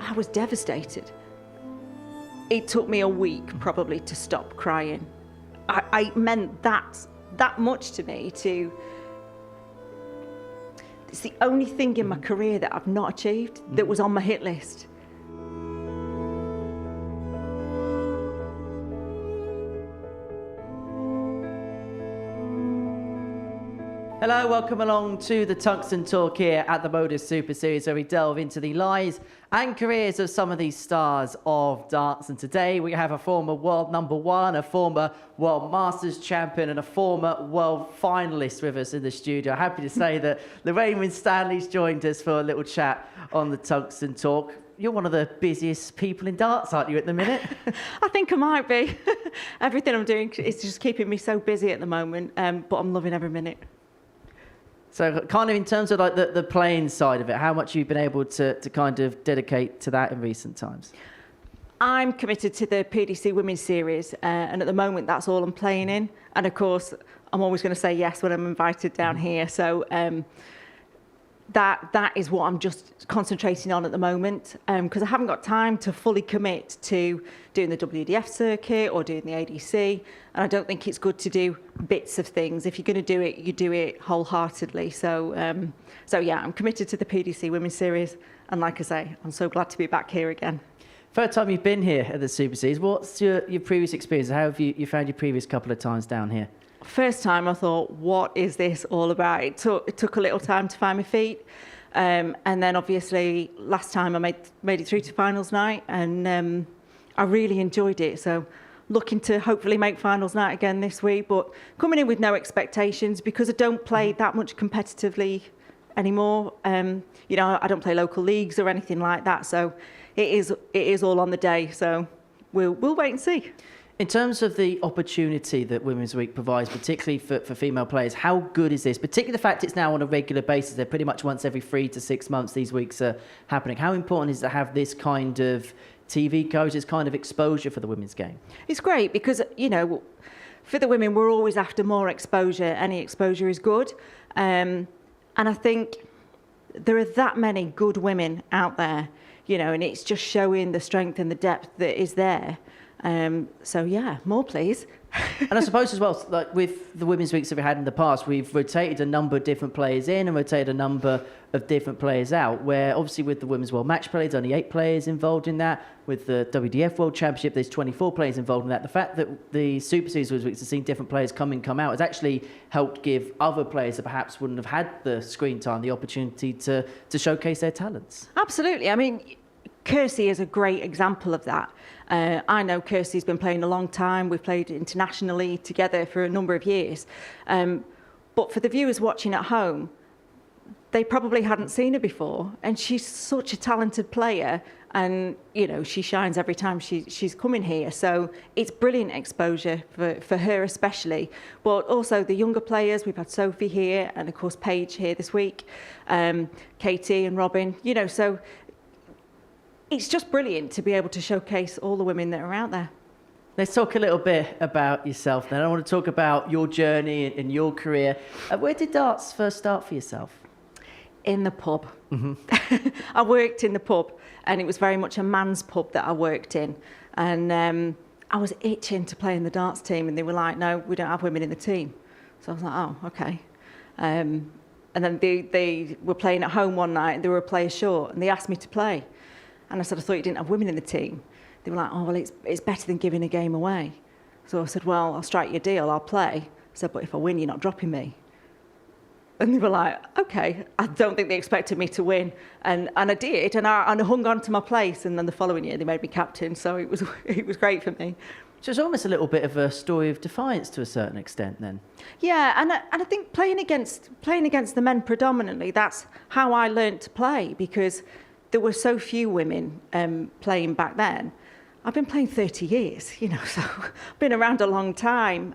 I was devastated. It took me a week probably to stop crying. I meant that much to me. It's the only thing in my career that I've not achieved that was on my hit list. Hello, welcome along to the Tungsten Talk here at the MODUS Super Series, where we delve into the lives and careers of some of these stars of darts. And today we have a former world #1, a former world masters champion, and a former world finalist with us in the studio. Happy to say that Lorraine Winstanley's joined us for a little chat on the Tungsten Talk. You're one of the busiest people in darts, aren't you, at the minute? I think I might be. Everything I'm doing is just keeping me so busy at the moment, but I'm loving every minute. So kind of in terms of like the playing side of it, how much you've been able to kind of dedicate to that in recent times? I'm committed to the PDC Women's Series, and at the moment that's all I'm playing in. And of course, I'm always going to say yes when I'm invited down here. So that is what I'm just concentrating on at the moment, because I haven't got time to fully commit to doing the WDF circuit or doing the ADC, and I don't think it's good to do bits of things. If you're going to do it, you do it wholeheartedly. So yeah, I'm committed to the PDC Women's Series, and like I say, I'm so glad to be back here again. First time you've been here at the Super Series, what's your previous experience? How have you found your previous couple of times down here? First time I thought, what is this all about? It took a little time to find my feet. And then obviously last time I made it through to finals night, and I really enjoyed it. So looking to hopefully make finals night again this week, but coming in with no expectations because I don't play that much competitively anymore. You know, I don't play local leagues or anything like that. So it is all on the day. So we'll wait and see. In terms of the opportunity that Women's Week provides, particularly for female players, how good is this? Particularly the fact it's now on a regular basis. They're pretty much once every 3 to 6 months these weeks are happening. How important is it to have this kind of TV coverage, this kind of exposure for the women's game? It's great because, you know, for the women, we're always after more exposure. Any exposure is good. And I think there are that many good women out there, you know, and it's just showing the strength and the depth that is there. So yeah, more please. And I suppose as well, like with the Women's Weeks that we had in the past, we've rotated a number of different players in and rotated a number of different players out, where obviously with the Women's World Match Play, there's only 8 players involved in that. With the WDF World Championship, there's 24 players involved in that. The fact that the Super Series Women's Weeks has seen different players come in, come out, has actually helped give other players that perhaps wouldn't have had the screen time the opportunity to showcase their talents. Absolutely. I mean, Kirsty is a great example of that. I know Kirsty's been playing a long time. We've played internationally together for a number of years. But for the viewers watching at home, they probably hadn't seen her before. And she's such a talented player. And, you know, she shines every time she's coming here. So it's brilliant exposure for her especially. But also the younger players, we've had Sophie here and, of course, Paige here this week, Katie and Robin, you know, so it's just brilliant to be able to showcase all the women that are out there. Let's talk a little bit about yourself then. I want to talk about your journey and your career. Where did darts first start for yourself? In the pub. Mm-hmm. I worked in the pub, and it was very much a man's pub that I worked in. And I was itching to play in the darts team, and they were like, no, we don't have women in the team. So I was like, oh, okay. And then they were playing at home one night, and they were a player short, and they asked me to play. And I said, I thought you didn't have women in the team. They were like, oh, well, it's better than giving a game away. So I said, well, I'll strike you a deal, I'll play. I said, but if I win, you're not dropping me. And they were like, okay. I don't think they expected me to win. And I did, and I hung on to my place. And then the following year, they made me captain. So it was great for me. So it's almost a little bit of a story of defiance to a certain extent then. Yeah, and I think playing against the men predominantly, that's how I learned to play, because there were so few women playing back then. I've been playing 30 years, you know, so I've been around a long time.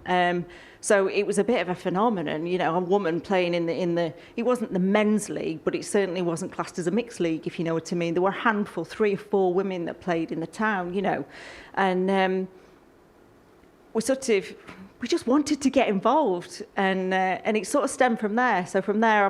So it was a bit of a phenomenon, you know, a woman playing in the it wasn't the men's league, but it certainly wasn't classed as a mixed league, if you know what I mean. There were a handful, 3 or 4 women that played in the town, you know, and we just wanted to get involved, and it sort of stemmed from there. So from there,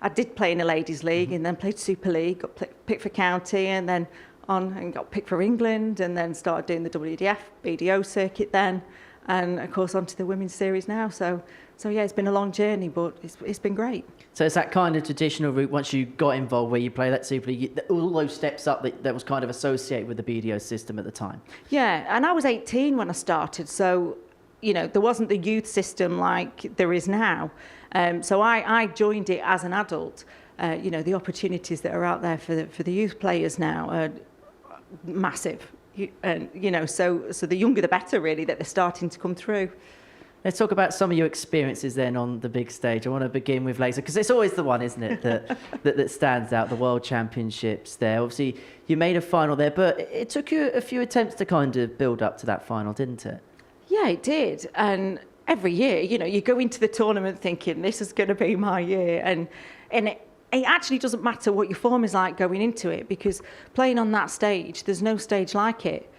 I did play in a ladies' league, and then played Super League, got picked for county, and then on and got picked for England, and then started doing the WDF, BDO circuit then, and of course onto the women's series now. So yeah, it's been a long journey, but it's been great. So it's that kind of traditional route once you got involved where you play that Super League, all those steps up that was kind of associated with the BDO system at the time. Yeah, and I was 18 when I started, so there wasn't the youth system like there is now. So I joined it as an adult. The opportunities that are out there for the youth players now are massive. And so the younger the better, really, that they're starting to come through. Let's talk about some of your experiences then on the big stage. I want to begin with Lakeside, because it's always the one, isn't it, that stands out, the World Championships there. Obviously, you made a final there, but it took you a few attempts to kind of build up to that final, didn't it? Yeah, it did. And every year, you go into the tournament thinking, this is going to be my year. And it actually doesn't matter what your form is like going into it, because playing on that stage, there's no stage like it.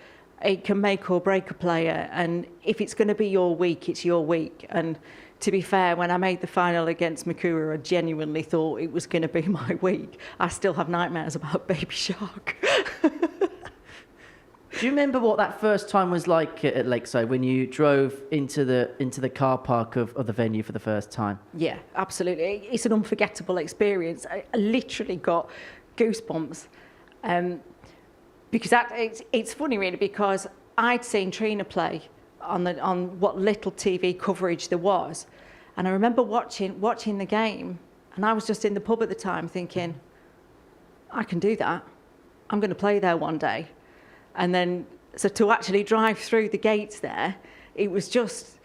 It can make or break a player, and if it's going to be your week, it's your week. And to be fair, when I made the final against Makura, I genuinely thought it was going to be my week. I still have nightmares about Baby Shark. Do you remember what that first time was like at Lakeside when you drove into the car park of the venue for the first time? Yeah, absolutely. It's an unforgettable experience. I literally got goosebumps. Because it's funny, really, because I'd seen Trina play on what little TV coverage there was. And I remember watching the game, and I was just in the pub at the time thinking, I can do that. I'm going to play there one day. And then, so to actually drive through the gates there, it was just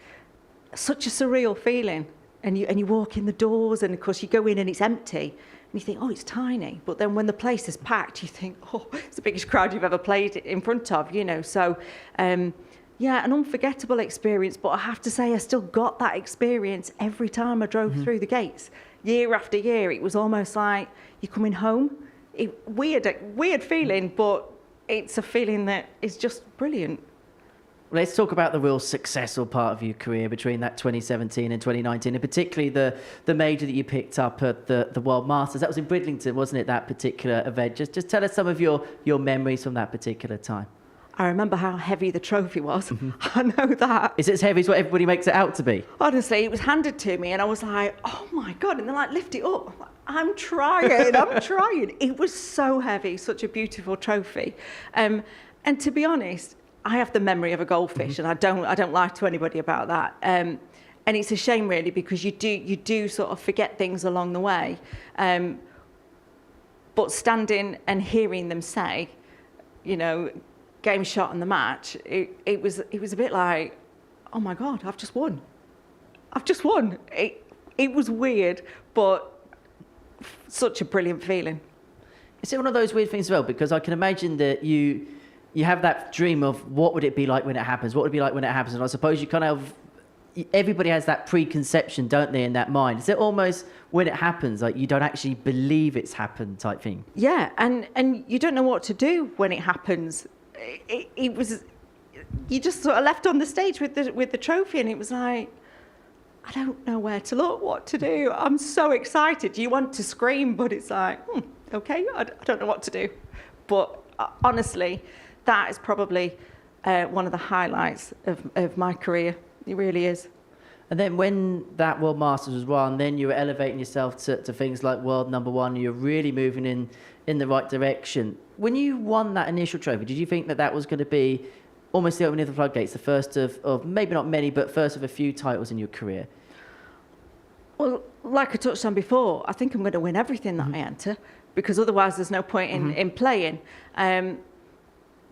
such a surreal feeling. And you walk in the doors, and of course you go in and it's empty. And you think, oh, it's tiny. But then when the place is packed, you think, oh, it's the biggest crowd you've ever played in front of, So, yeah, an unforgettable experience. But I have to say, I still got that experience every time I drove through the gates. Year after year, it was almost like you're coming home. Weird feeling, but it's a feeling that is just brilliant. Let's talk about the real successful part of your career between that 2017 and 2019, and particularly the major that you picked up at the World Masters. That was in Bridlington, wasn't it, that particular event? Just tell us some of your memories from that particular time. I remember how heavy the trophy was. I know that. Is it as heavy as what everybody makes it out to be? Honestly, it was handed to me and I was like, oh my God. And they're like, lift it up. I'm trying. It was so heavy, such a beautiful trophy. And to be honest, I have the memory of a goldfish, and I don't lie to anybody about that. And it's a shame, really, because you do sort of forget things along the way. But standing and hearing them say, game shot in the match, it was a bit like, oh my God, I've just won. It was weird, but such a brilliant feeling. Is it one of those weird things as well? Because I can imagine that you have that dream of what would it be like when it happens? What would it be like when it happens? And I suppose you kind of, everybody has that preconception, don't they, in that mind? Is it almost when it happens, like you don't actually believe it's happened type thing? Yeah, and you don't know what to do when it happens. It was, you just sort of left on the stage with the trophy, and it was like, I don't know where to look, what to do. I'm so excited. You want to scream, but it's like, okay, I don't know what to do. But honestly, that is probably one of the highlights of my career. It really is. And then when that World Masters was won, then you were elevating yourself to things like world number one. You're really moving in the right direction. When you won that initial trophy, did you think that was going to be almost the opening of the floodgates, the first of maybe not many, but first of a few titles in your career? Well, like I touched on before, I think I'm going to win everything that I enter, because otherwise there's no point in playing.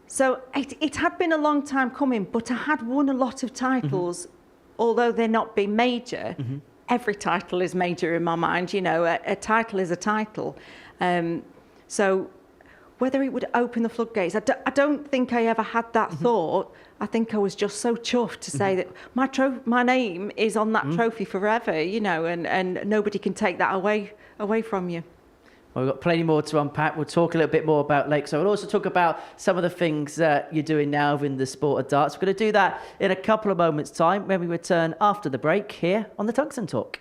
So it had been a long time coming, but I had won a lot of titles, although they're not been major. Every title is major in my mind. A title is a title. So whether it would open the floodgates, I don't think I ever had that thought. I think I was just so chuffed to say that my name is on that trophy forever, and nobody can take that away from you. Well, we've got plenty more to unpack. We'll talk a little bit more about Lakeside. We'll also talk about some of the things that you're doing now in the sport of darts. We're going to do that in a couple of moments' time when we return after the break here on the Tungsten Talk.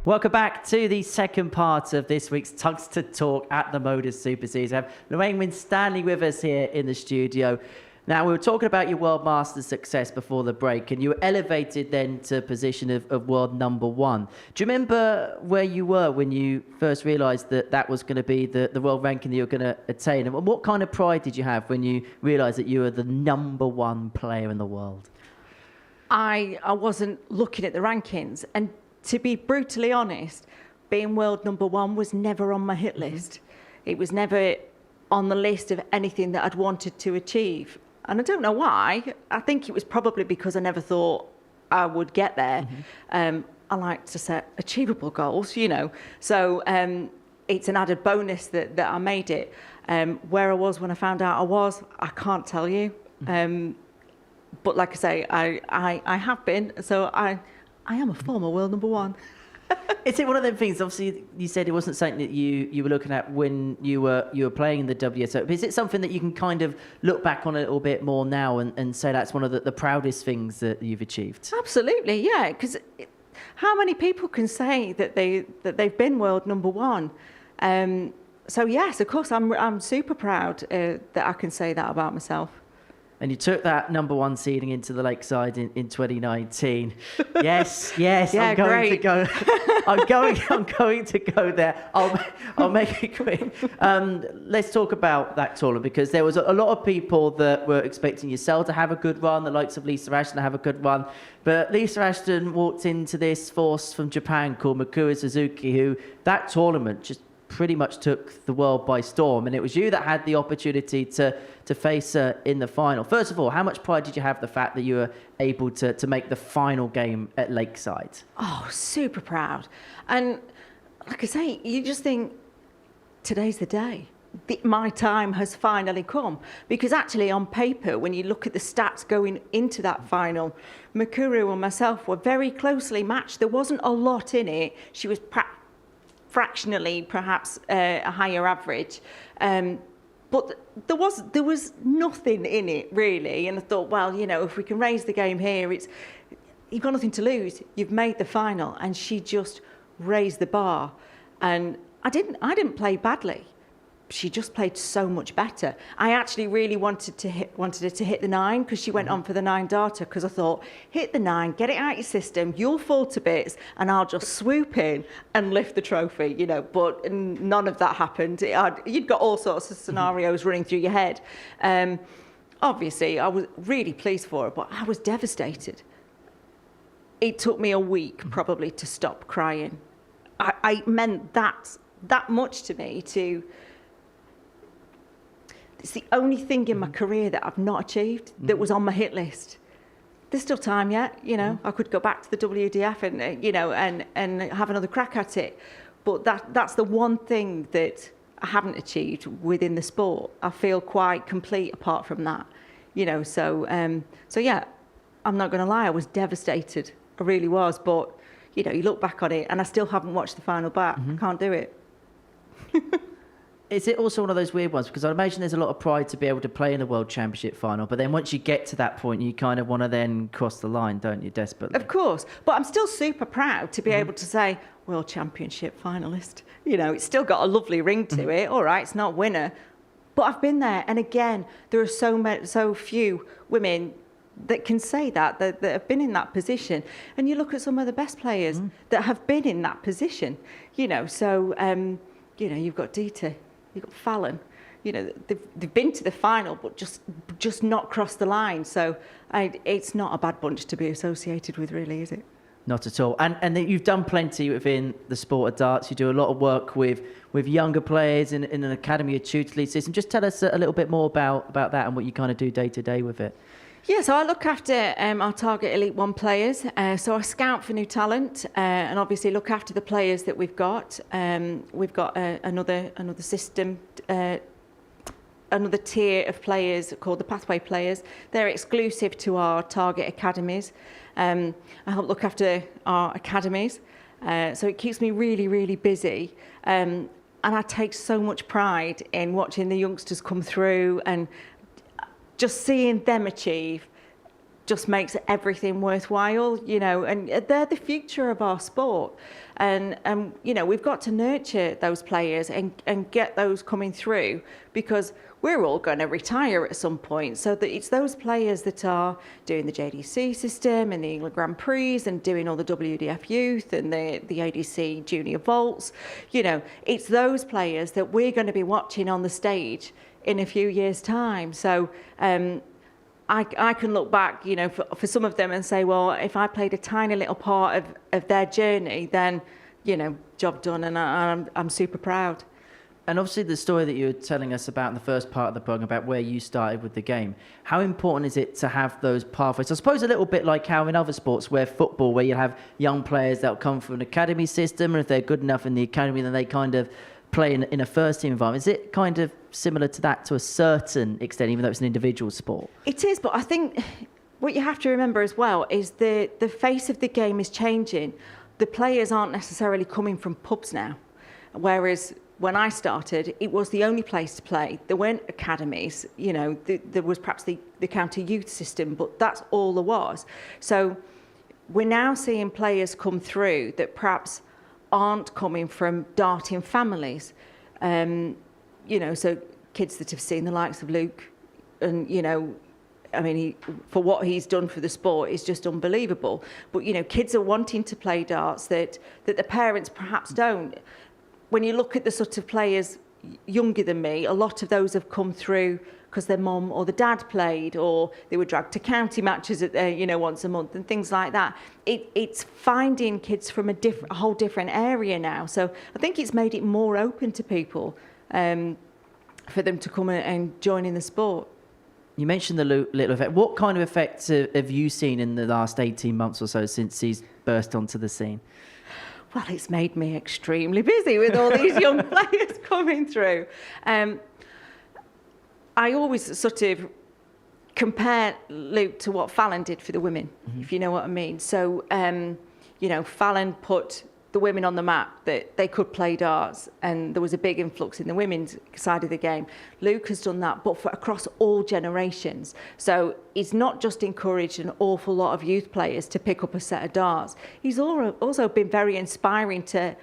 Welcome back to the second part of this week's Tungsten Talk at the MODUS Super Series. We have Lorraine Winstanley with us here in the studio. Now, we were talking about your World Masters success before the break, and you were elevated then to a position of world number one. Do you remember where you were when you first realised that that was going to be the world ranking that you were going to attain? And what kind of pride did you have when you realised that you were the number one player in the world? I wasn't looking at the rankings, and to be brutally honest, being world number one was never on my hit list. It was never on the list of anything that I'd wanted to achieve. And I don't know why. I think it was probably because I never thought I would get there. I like to set achievable goals, you know. So it's an added bonus that I made it. Where I was when I found out I can't tell you. But like I say, I have been. So I am a former world number one. Is it one of them things? Obviously, you said it wasn't something that you were looking at when you were playing in the WSO. But is it something that you can kind of look back on a little bit more now and say that's one of the proudest things that you've achieved? Absolutely, yeah. Because how many people can say that they've been world number one? So yes, of course, I'm super proud that I can say that about myself. And you took that number one seeding into the Lakeside in 2019. Yes, yeah, I'm going to go. I'm going to go there. I'll make it quick. Let's talk about that tournament, because there was a lot of people that were expecting yourself to have a good run, the likes of Lisa Ashton to have a good run. But Lisa Ashton walked into this force from Japan called Mikuru Suzuki, who that tournament just pretty much took the world by storm, and it was you that had the opportunity to face her in the final. First of all, how much pride did you have the fact that you were able to make the final game at Lakeside? Oh, super proud. And like I say, you just think, today's the day. My time has finally come. Because actually on paper, when you look at the stats going into that final, Mikuru and myself were very closely matched. There wasn't a lot in it. She was fractionally perhaps a higher average, but there was nothing in it really. And I thought, well, you know, if we can raise the game here, you've got nothing to lose. You've made the final. And she just raised the bar, and I didn't play badly. She just played so much better. I actually really wanted her to hit the 9, because she went on for the 9 darter, because I thought, hit the 9, get it out your system, you'll fall to bits, and I'll just swoop in and lift the trophy, you know. But none of that happened. You'd got all sorts of scenarios running through your head. Obviously, I was really pleased for her, but I was devastated. It took me a week probably to stop crying. I meant that much to me to... It's the only thing in my career that I've not achieved that was on my hit list. There's still time yet, you know. I could go back to the WDF and, you know, and have another crack at it. But that's the one thing that I haven't achieved within the sport. I feel quite complete apart from that, you know. So yeah, I'm not going to lie, I was devastated. I really was. But, you know, you look back on it, and I still haven't watched the final back. I can't do it. Is it also one of those weird ones? Because I imagine there's a lot of pride to be able to play in a World Championship final, but then once you get to that point, you kind of want to then cross the line, don't you, desperately? Of course. But I'm still super proud to be able to say, World Championship finalist. You know, it's still got a lovely ring to it. All right, it's not winner. But I've been there. And again, there are so few women that can say that have been in that position. And you look at some of the best players that have been in that position, you know. So, you know, you've got Dita. You've got Fallon, you know, they've been to the final, but just not crossed the line. So it's not a bad bunch to be associated with, really, is it? Not at all. And you've done plenty within the sport of darts. You do a lot of work with younger players in an academy of Tutley system. Just tell us a little bit more about that and what you kind of do day to day with it. Yeah, so I look after our target Elite 1 players. So I scout for new talent and obviously look after the players that we've got. We've got another system, another tier of players called the Pathway players. They're exclusive to our target academies. I help look after our academies. So it keeps me really, really busy. And I take so much pride in watching the youngsters come through and just seeing them achieve. just makes everything worthwhile, you know, and they're the future of our sport. And you know, we've got to nurture those players and get those coming through, because we're all going to retire at some point. So that it's those players that are doing the JDC system and the England Grand Prix and doing all the WDF Youth and the ADC Junior Vaults. You know, it's those players that we're going to be watching on the stage in a few years' time. So I can look back, you know, for some of them and say, well, if I played a tiny little part of their journey, then, you know, job done, and I'm super proud. And obviously the story that you were telling us about in the first part of the program, about where you started with the game, how important is it to have those pathways? I suppose a little bit like how in other sports, where football, where you have young players that will come from an academy system, and if they're good enough in the academy, then they kind of play in a first team environment. Is it kind of similar to that to a certain extent, even though it's an individual sport? It is, but I think what you have to remember as well is the face of the game is changing. The players aren't necessarily coming from pubs now, whereas when I started, it was the only place to play. There weren't academies, you know, there was perhaps the county youth system, but that's all there was. So we're now seeing players come through that perhaps aren't coming from darting families. You know, so kids that have seen the likes of Luke, and, you know, I mean, for what he's done for the sport is just unbelievable. But, you know, kids are wanting to play darts that the parents perhaps don't. When you look at the sort of players younger than me, a lot of those have come through because their mum or the dad played, or they were dragged to county matches at you know, once a month and things like that. It's finding kids from a whole different area now. So I think it's made it more open to people for them to come and join in the sport. You mentioned the little effect. What kind of effects have you seen in the last 18 months or so since he's burst onto the scene? Well, it's made me extremely busy with all these young players coming through. I always sort of compare Luke to what Fallon did for the women, if you know what I mean. So, you know, Fallon put the women on the map that they could play darts, and there was a big influx in the women's side of the game. Luke has done that, but across all generations. So he's not just encouraged an awful lot of youth players to pick up a set of darts. He's also been very inspiring to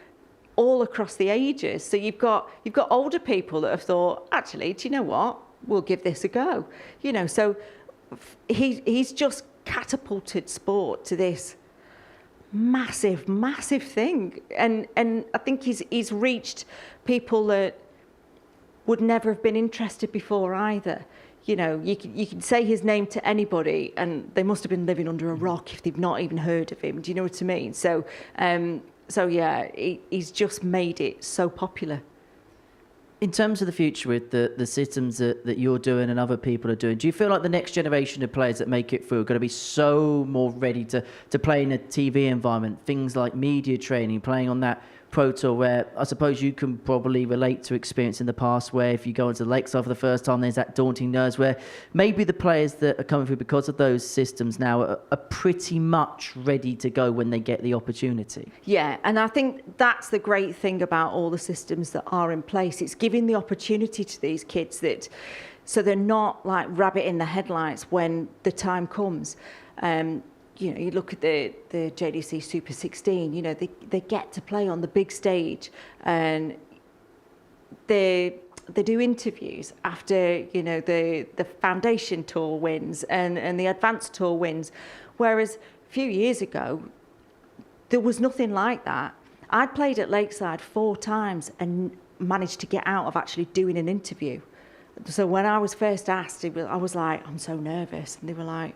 all across the ages. So you've got older people that have thought, actually, do you know what? We'll give this a go. You know, so he's just catapulted sport to this massive thing, and I think he's reached people that would never have been interested before either. You know, you can say his name to anybody and they must have been living under a rock if they've not even heard of him. Do you know what I mean? So yeah, he's just made it so popular. In terms of the future with the systems that you're doing and other people are doing, do you feel like the next generation of players that make it through are going to be so more ready to play in a TV environment, things like media training, playing on that Pro Tour, where I suppose you can probably relate to experience in the past where if you go into the Lakeside for the first time, there's that daunting nerves where maybe the players that are coming through because of those systems now are pretty much ready to go when they get the opportunity. Yeah, and I think that's the great thing about all the systems that are in place. It's giving the opportunity to these kids so they're not like rabbit in the headlights when the time comes. You know, you look at the JDC Super 16, you know, they get to play on the big stage, and they do interviews after, you know, the foundation tour wins and the advanced tour wins, whereas a few years ago there was nothing like that. I'd played at Lakeside 4 times and managed to get out of actually doing an interview. So when I was first asked, I was like, I'm so nervous, and they were like,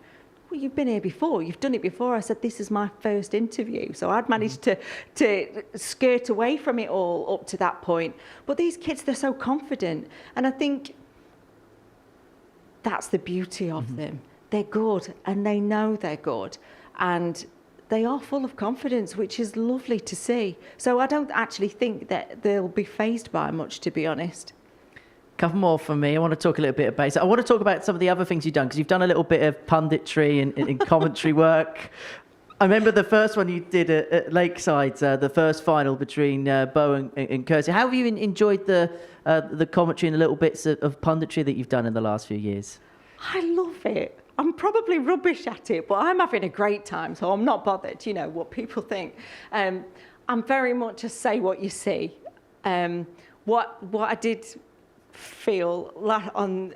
well, you've been here before, you've done it before. I said, this is my first interview. So I'd managed to skirt away from it all up to that point. But these kids, they're so confident. And I think that's the beauty of them. They're good, and they know they're good. And they are full of confidence, which is lovely to see. So I don't actually think that they'll be fazed by much, to be honest. Couple more from me. I want to talk a little bit about. I want to talk about some of the other things you've done, because you've done a little bit of punditry and commentary work. I remember the first one you did at Lakeside, the first final between Bo and Kirsty. How have you enjoyed the commentary and the little bits of punditry that you've done in the last few years? I love it. I'm probably rubbish at it, but I'm having a great time, so I'm not bothered, you know, what people think. I'm very much a say what you see. What I did feel on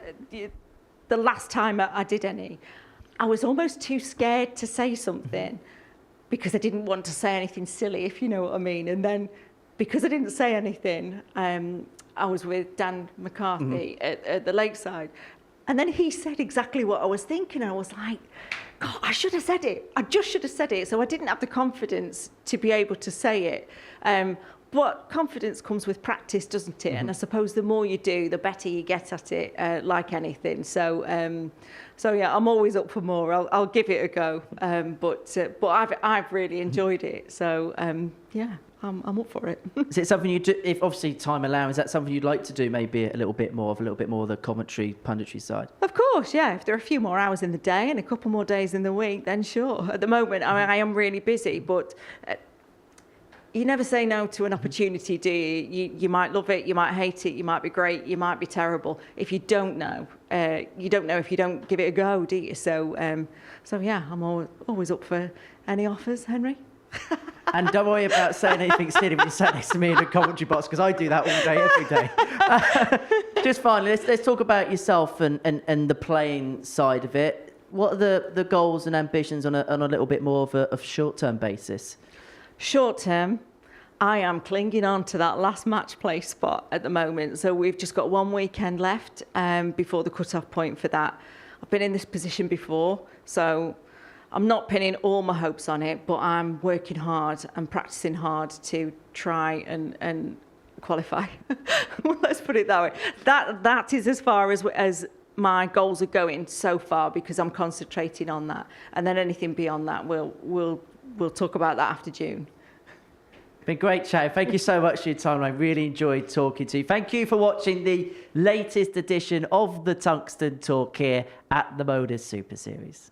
the last time I did any, I was almost too scared to say something because I didn't want to say anything silly, if you know what I mean. And then because I didn't say anything, I was with Dan McCarthy at the Lakeside. And then he said exactly what I was thinking. I was like, God, I should have said it. I just should have said it. So I didn't have the confidence to be able to say it. But confidence comes with practice, doesn't it? And I suppose the more you do, the better you get at it, like anything. So yeah, I'm always up for more. I'll give it a go. But I've really enjoyed it. So yeah, I'm up for it. Is it something you do, if obviously time allows, is that something you'd like to do maybe a little bit more of the commentary, punditry side? Of course, yeah. If there are a few more hours in the day and a couple more days in the week, then sure. At the moment, I am really busy, but you never say no to an opportunity, do you? You might love it, you might hate it, you might be great, you might be terrible. If you don't know if you don't give it a go, do you? So yeah, I'm always up for any offers, Henry. And don't worry about saying anything silly when you sat next to me in the commentary box, because I do that all day, every day. Just finally, let's talk about yourself and the playing side of it. What are the goals and ambitions on a little bit more of a short-term basis? Short term, I am clinging on to that last match play spot at the moment. So we've just got one weekend left before the cut-off point for that. I've been in this position before, so I'm not pinning all my hopes on it, but I'm working hard and practicing hard to try and qualify. Let's put it that way. That is as far as my goals are going so far, because I'm concentrating on that. And then anything beyond that, we'll talk about that after June. Been great chatting. Thank you so much for your time. I really enjoyed talking to you. Thank you for watching the latest edition of the Tungsten Talk here at the MODUS Super Series.